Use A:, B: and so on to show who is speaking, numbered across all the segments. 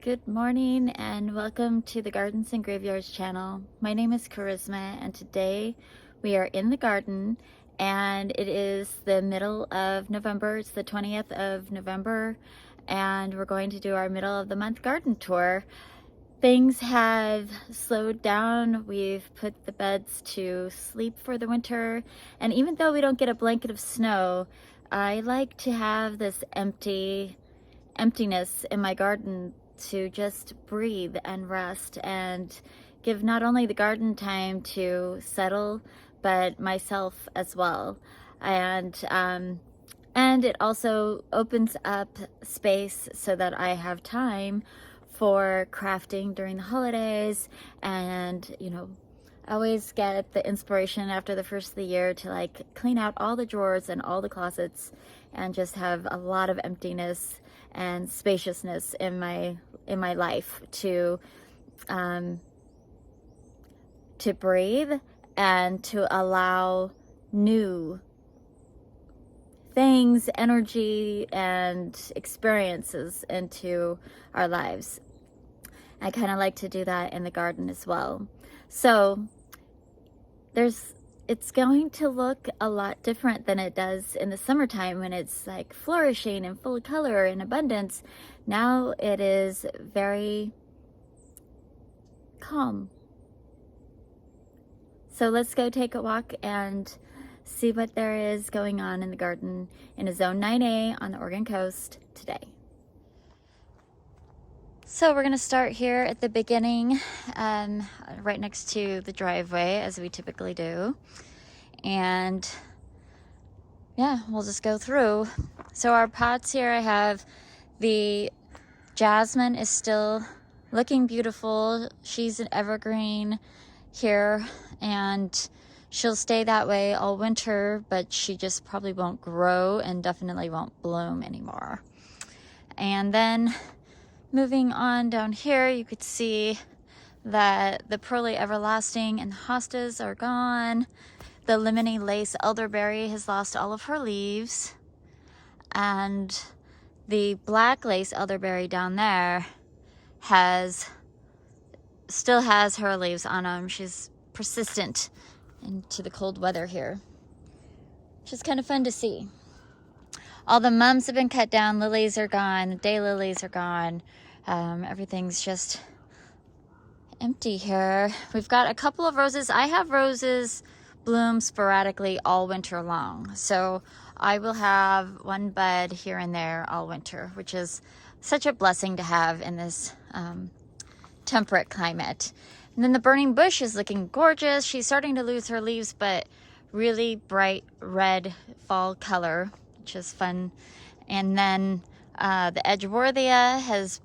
A: Good morning and welcome to the Gardens and Graveyards channel. My name is Charisma and today we are in the garden and it is the middle of November. It's the 20th of November and we're going to do our middle of the month garden tour. Things have slowed down. We've put the beds to sleep for the winter, and even though we don't get a blanket of snow, I like to have this emptiness in my garden to just breathe and rest and give not only the garden time to settle, but myself as well. And it also opens up space so that I have time for crafting during the holidays. And I always get the inspiration after the first of the year to like clean out all the drawers and all the closets and just have a lot of emptiness and spaciousness in my life to breathe and to allow new things, energy, and experiences into our lives. I kind of like to do that in the garden as well. So it's going to look a lot different than it does in the summertime when it's like flourishing and full of color and abundance. Now it is very calm. So let's go take a walk and see what there is going on in the garden in a Zone 9A on the Oregon coast today. So we're going to start here at the beginning, right next to the driveway, as we typically do. And yeah, we'll just go through. So our pots here, I have the jasmine is still looking beautiful. She's an evergreen here, and she'll stay that way all winter, but she just probably won't grow and definitely won't bloom anymore. And then moving on down here, you could see that the Pearly Everlasting and hostas are gone. The Lemony Lace Elderberry has lost all of her leaves. And the Black Lace Elderberry down there still has her leaves on them. She's persistent into the cold weather here, which is kind of fun to see. All the mums have been cut down. Lilies are gone. The daylilies are gone. Everything's just empty here. We've got a couple of roses. I have roses bloom sporadically all winter long. So I will have one bud here and there all winter, which is such a blessing to have in this temperate climate. And then the burning bush is looking gorgeous. She's starting to lose her leaves, but really bright red fall color, which is fun. And then the Edgeworthia has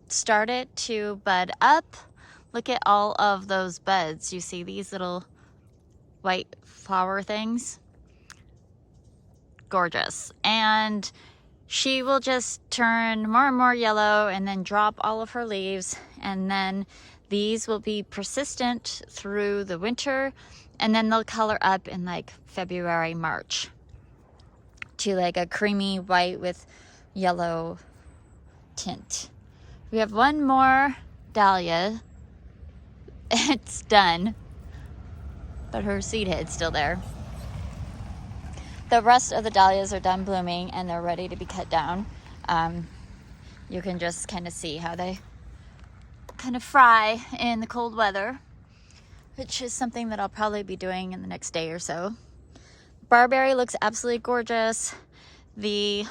A: started to bud up. Look at all of those buds. You see these little white flower things? Gorgeous. And she will just turn more and more yellow and then drop all of her leaves, and then these will be persistent through the winter, and then they'll color up in like February, March to like a creamy white with yellow tint. We have one more dahlia. It's done, but her seed head's still there. The rest of the dahlias are done blooming and they're ready to be cut down. You can just kind of see how they kind of fry in the cold weather, which is something that I'll probably be doing in the next day or so. Barberry looks absolutely gorgeous. The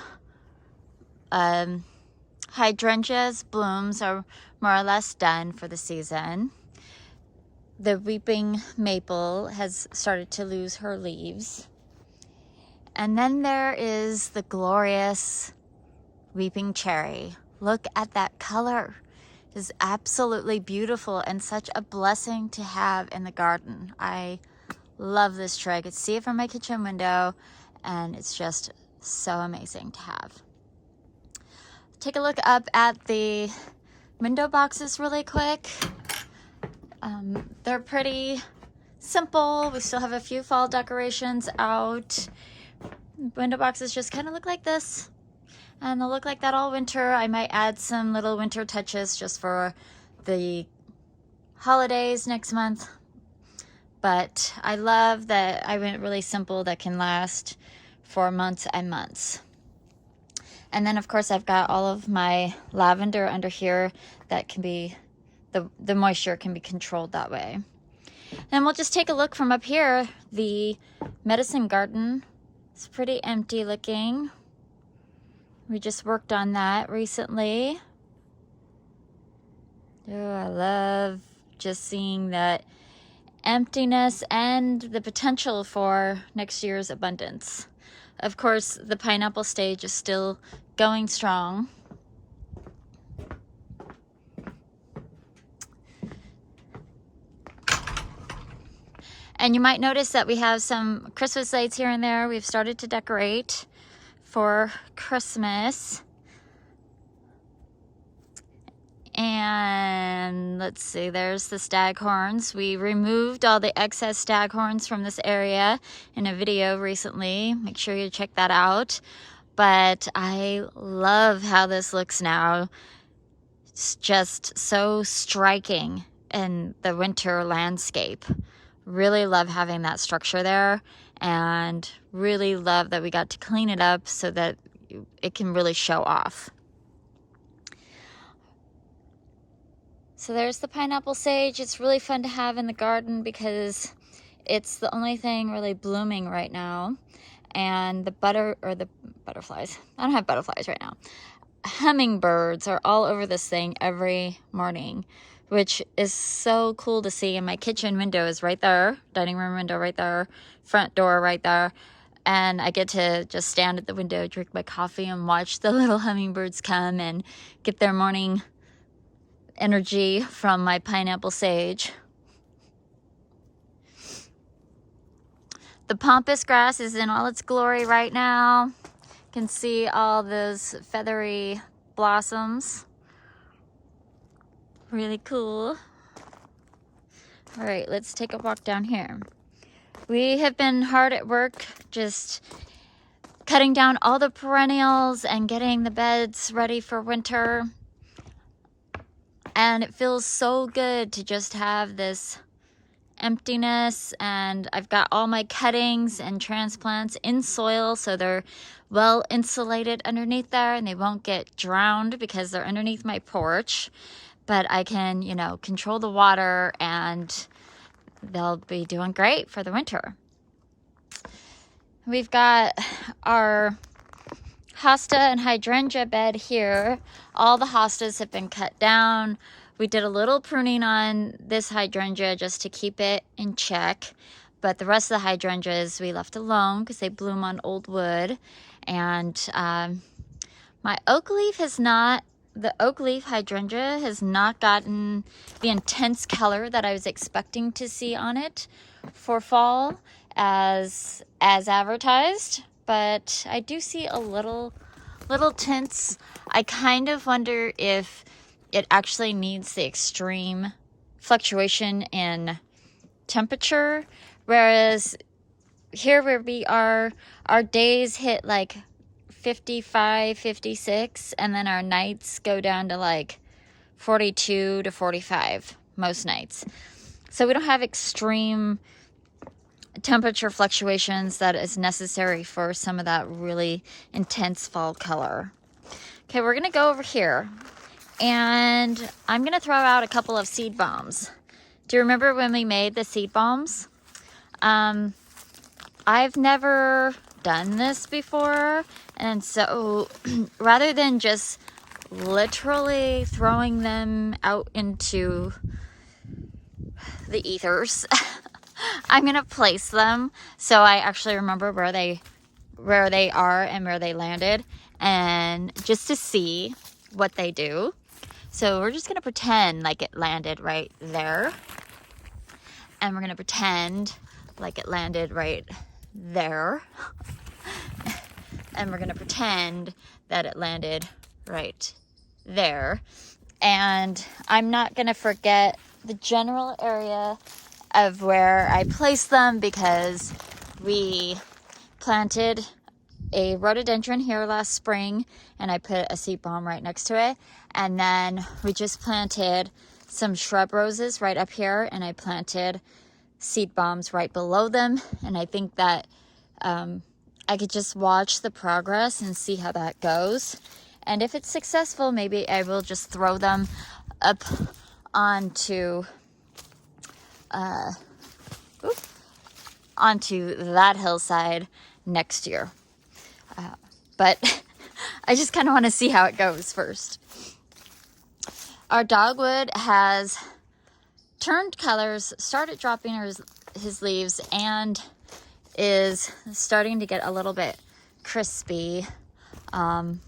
A: hydrangeas blooms are more or less done for the season. The weeping maple has started to lose her leaves. And then there is the glorious weeping cherry. Look at that color. It is absolutely beautiful and such a blessing to have in the garden. I love this tree. I could see it from my kitchen window, and it's just so amazing to have. Take a look up at the window boxes really quick. They're pretty simple. We still have a few fall decorations out. Window boxes just kind of look like this. And they'll look like that all winter. I might add some little winter touches just for the holidays next month. But I love that I went really simple that can last for months and months. And then of course I've got all of my lavender under here that can be, the moisture can be controlled that way. And we'll just take a look from up here. The medicine garden is pretty empty looking. We just worked on that recently. Oh, I love just seeing that emptiness and the potential for next year's abundance. Of course, the pineapple stage is still going strong. And you might notice that we have some Christmas lights here and there. We've started to decorate for Christmas. And let's see, there's the staghorns. We removed all the excess staghorns from this area in a video recently. Make sure you check that out. But I love how this looks now. It's just so striking in the winter landscape. Really love having that structure there, and really love that we got to clean it up so that it can really show off. So there's the pineapple sage. It's really fun to have in the garden because it's the only thing really blooming right now. And the butterflies. I don't have butterflies right now. Hummingbirds are all over this thing every morning, which is so cool to see. And my kitchen window is right there, dining room window right there, front door right there. And I get to just stand at the window, drink my coffee, and watch the little hummingbirds come and get their morning energy from my pineapple sage. The pampas grass is in all its glory right now. You can see all those feathery blossoms. Really cool. All right, let's take a walk down here. We have been hard at work just cutting down all the perennials and getting the beds ready for winter. And it feels so good to just have this emptiness, and I've got all my cuttings and transplants in soil so they're well insulated underneath there and they won't get drowned because they're underneath my porch. But I can, you know, control the water and they'll be doing great for the winter. We've got our hosta and hydrangea bed here. All the hostas have been cut down. We did a little pruning on this hydrangea just to keep it in check, but the rest of the hydrangeas we left alone because they bloom on old wood. And my oak leaf has not, the oak leaf hydrangea has not gotten the intense color that I was expecting to see on it for fall as advertised, but I do see a little tints. I kind of wonder if it actually needs the extreme fluctuation in temperature, whereas here where we are, our days hit like 55, 56, and then our nights go down to like 42 to 45 most nights. So we don't have extreme temperature fluctuations that is necessary for some of that really intense fall color. Okay, we're gonna go over here and I'm gonna throw out a couple of seed bombs. Do you remember when we made the seed bombs? I've never done this before, and so rather than just literally throwing them out into the ethers, I'm gonna place them so I actually remember where they are and where they landed, and just to see what they do. So we're just gonna pretend like it landed right there, and we're gonna pretend like it landed right there, and we're gonna pretend that it landed right there. And I'm not gonna forget the general area of where I placed them because we planted a rhododendron here last spring, and I put a seed balm right next to it. And then we just planted some shrub roses right up here, and I planted seed balms right below them. And I think that I could just watch the progress and see how that goes. And if it's successful, maybe I will just throw them up onto onto that hillside next year. But I just kind of want to see how it goes first. Our dogwood has turned colors, started dropping his leaves, and is starting to get a little bit crispy and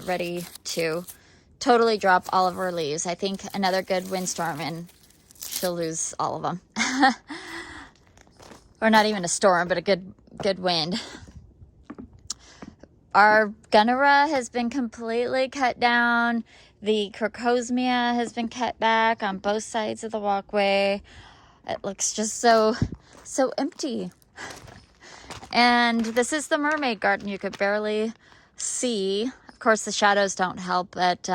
A: ready to totally drop all of her leaves. I think another good windstorm and she'll lose all of them. Or not even a storm, but a good wind. Our gunnera has been completely cut down. The crocosmia has been cut back on both sides of the walkway. It looks just so empty. And this is the mermaid garden. You could barely see. Of course, the shadows don't help, but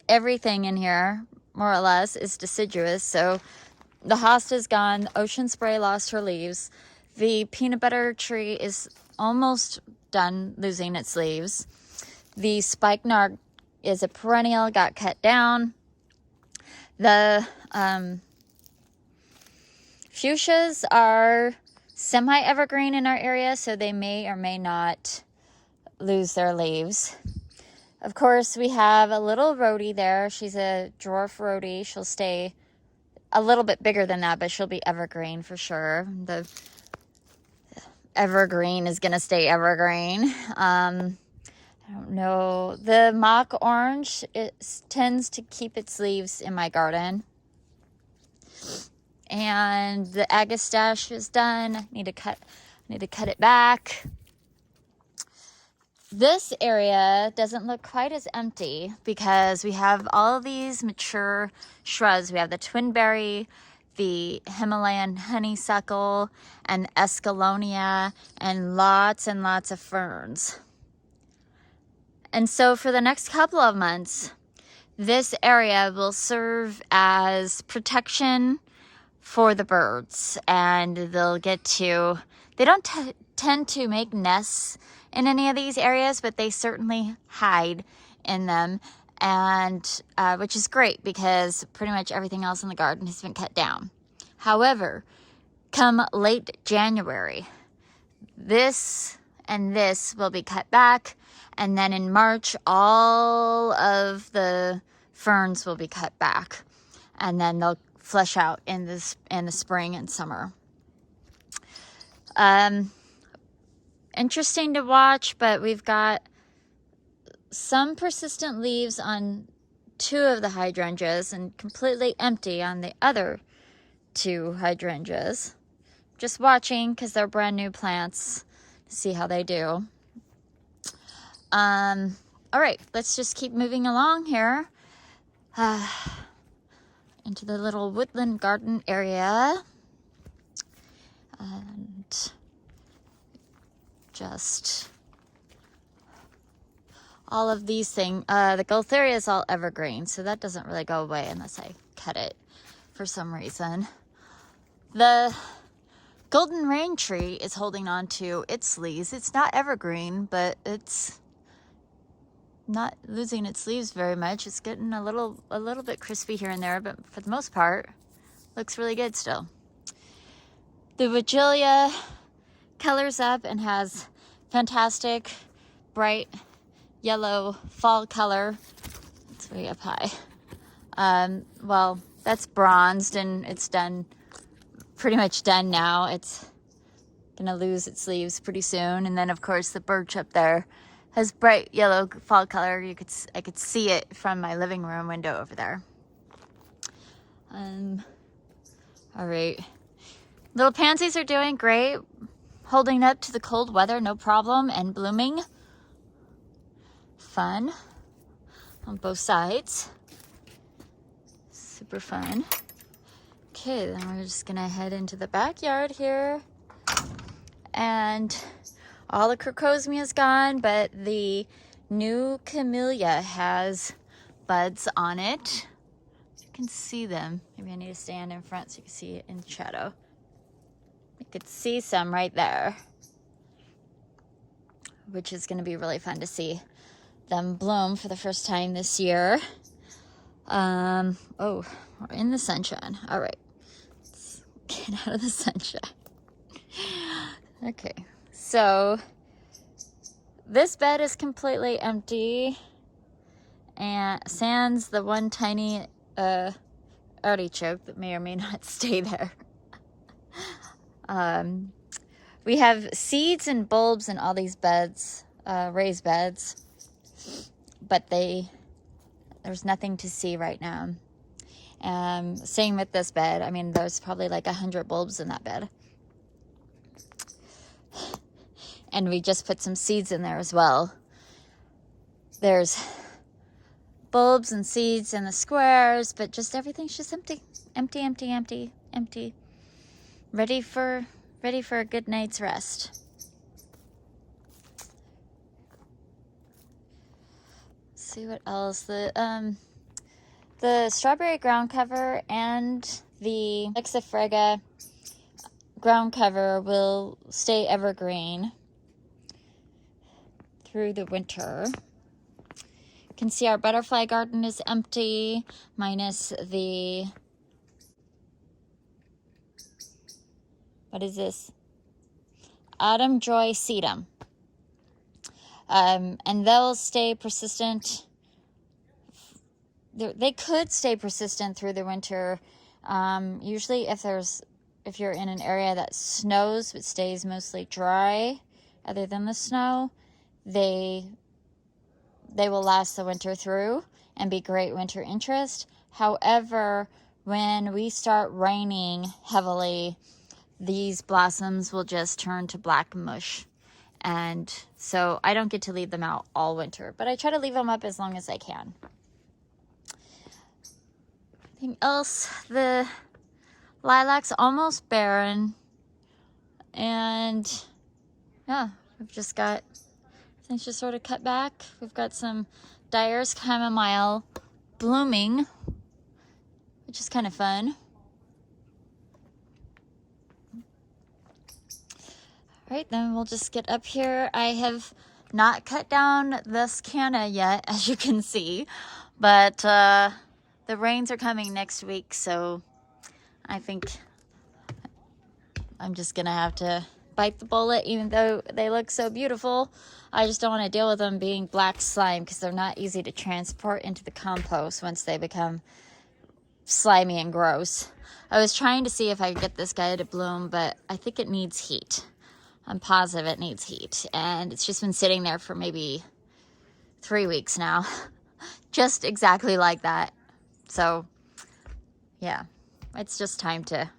A: everything in here, more or less, is deciduous. So the hosta's gone. The ocean spray lost her leaves. The peanut butter tree is almost done losing its leaves. The spikenard is a perennial, got cut down. The fuchsias are semi-evergreen in our area, so they may or may not lose their leaves. Of course, we have a little rhodie there. She's a dwarf rhodie. She'll stay a little bit bigger than that, but she'll be evergreen for sure. The evergreen is going to stay evergreen. I don't know. The mock orange, tends to keep its leaves in my garden. And the agastache is done. I need to cut it back. This area doesn't look quite as empty because we have all of these mature shrubs. We have the twinberry, the Himalayan honeysuckle, and escallonia, and lots of ferns. And so for the next couple of months, this area will serve as protection for the birds, and they'll get to, they don't tend to make nests in any of these areas, but they certainly hide in them, and which is great because pretty much everything else in the garden has been cut down. However, come late January, this and this will be cut back, and then in March all of the ferns will be cut back, and then they'll flesh out in the spring and summer. Interesting to watch, but we've got some persistent leaves on 2 of the hydrangeas and completely empty on the other 2 hydrangeas. Just watching because they're brand new plants to see how they do. All right, let's just keep moving along here into the little woodland garden area. And just all of these things. The Gaultheria is all evergreen, so that doesn't really go away unless I cut it for some reason. The golden rain tree is holding on to its leaves. It's not evergreen, but it's not losing its leaves very much. It's getting a little bit crispy here and there, but for the most part, looks really good still. The Vigilia colors up and has fantastic bright yellow fall color. It's way up high. Well, that's bronzed and it's done, pretty much done now. It's gonna lose its leaves pretty soon. And then of course the birch up there has bright yellow fall color. I could see it from my living room window over there. All right. Little pansies are doing great, holding up to the cold weather, no problem, and blooming. Fun on both sides. Super fun. Okay, then we're just gonna head into the backyard here. And All the crocosmia is gone, but the new camellia has buds on it. You can see them. Maybe I need to stand in front so you can see it in the shadow. You could see some right there, which is going to be really fun to see them bloom for the first time this year. Oh, we're in the sunshine. All right, let's get out of the sunshine. Okay, so this bed is completely empty, and sans the one tiny artichoke that may or may not stay there. We have seeds and bulbs in all these beds, raised beds, but there's nothing to see right now. Same with this bed. I mean, there's probably like 100 bulbs in that bed. And we just put some seeds in there as well. There's bulbs and seeds in the squares, but just everything's just empty. Empty, empty, empty, empty. Ready for a good night's rest. Let's see what else. The strawberry ground cover and the Lexifrega ground cover will stay evergreen through the winter. You can see our butterfly garden is empty, minus the, what is this? Autumn Joy sedum. And they'll stay persistent. They could stay persistent through the winter. Usually if you're in an area that snows but stays mostly dry, other than the snow, they will last the winter through and be great winter interest. However, when we start raining heavily, these blossoms will just turn to black mush. And so I don't get to leave them out all winter, but I try to leave them up as long as I can. Anything else? The lilac's almost barren. And yeah, we've just got things just sort of cut back. We've got some Dyer's chamomile blooming, which is kind of fun. All right, then we'll just get up here. I have not cut down this canna yet, as you can see, but the rains are coming next week, so I think I'm just gonna have to bite the bullet, even though they look so beautiful. I just don't want to deal with them being black slime, because they're not easy to transport into the compost once they become slimy and gross. I was trying to see if I could get this guy to bloom, but I think it needs heat. I'm positive it needs heat, and it's just been sitting there for maybe 3 weeks now. Just exactly like that. So yeah, it's just time to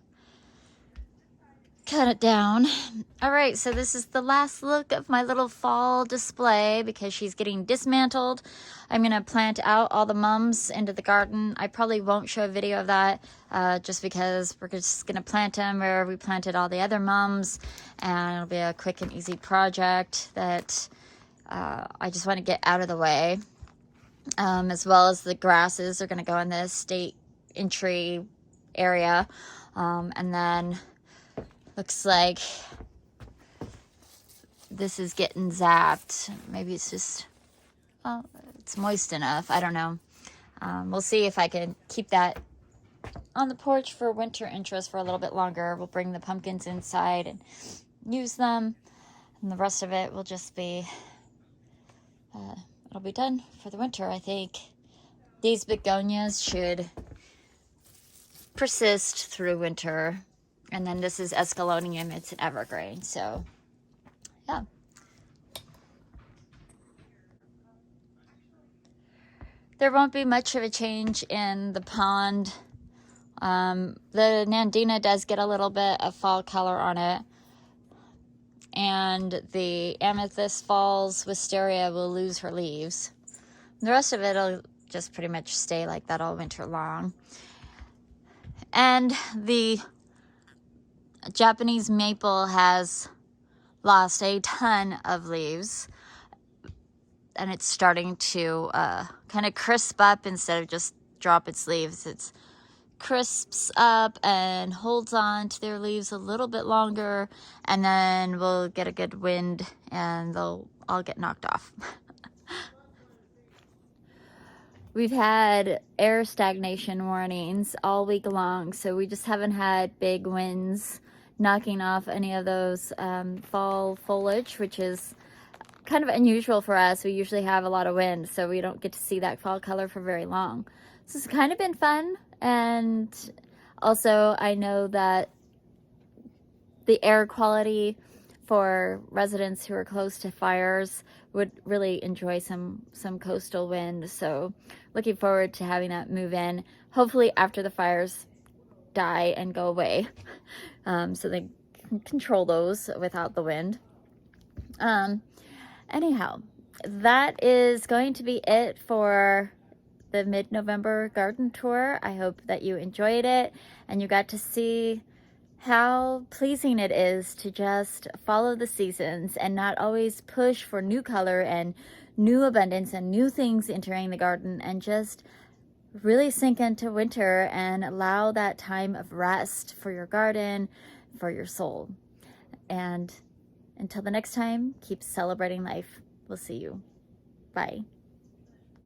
A: cut it down. All right, so this is the last look of my little fall display because she's getting dismantled. I'm gonna plant out all the mums into the garden. I probably won't show a video of that just because we're just gonna plant them where we planted all the other mums, and it'll be a quick and easy project that I just want to get out of the way. As well as the grasses are gonna go in the state entry area, and then looks like this is getting zapped. Maybe it's just, well, it's moist enough. I don't know. We'll see if I can keep that on the porch for winter interest for a little bit longer. We'll bring the pumpkins inside and use them. And the rest of it will just be, it'll be done for the winter, I think. These begonias should persist through winter. And then this is Escalonium. It's an evergreen. So, yeah. There won't be much of a change in the pond. The Nandina does get a little bit of fall color on it. And the Amethyst Falls Wisteria will lose her leaves. The rest of it will just pretty much stay like that all winter long. And the Japanese maple has lost a ton of leaves, and it's starting to kind of crisp up instead of just drop its leaves. It's crisps up and holds on to their leaves a little bit longer, and then we'll get a good wind and they'll all get knocked off. We've had air stagnation warnings all week long, so we just haven't had big winds knocking off any of those fall foliage, which is kind of unusual for us. We usually have a lot of wind, so we don't get to see that fall color for very long. So it's kind of been fun, and also I know that the air quality for residents who are close to fires would really enjoy some coastal wind. So looking forward to having that move in, hopefully after the fires die and go away, so they can control those without the wind. Anyhow, that is going to be it for the mid-November garden tour. I hope that you enjoyed it and you got to see how pleasing it is to just follow the seasons and not always push for new color and new abundance and new things entering the garden, and just really sink into winter and allow that time of rest for your garden, for your soul. And until the next time, keep celebrating life. We'll see you. Bye.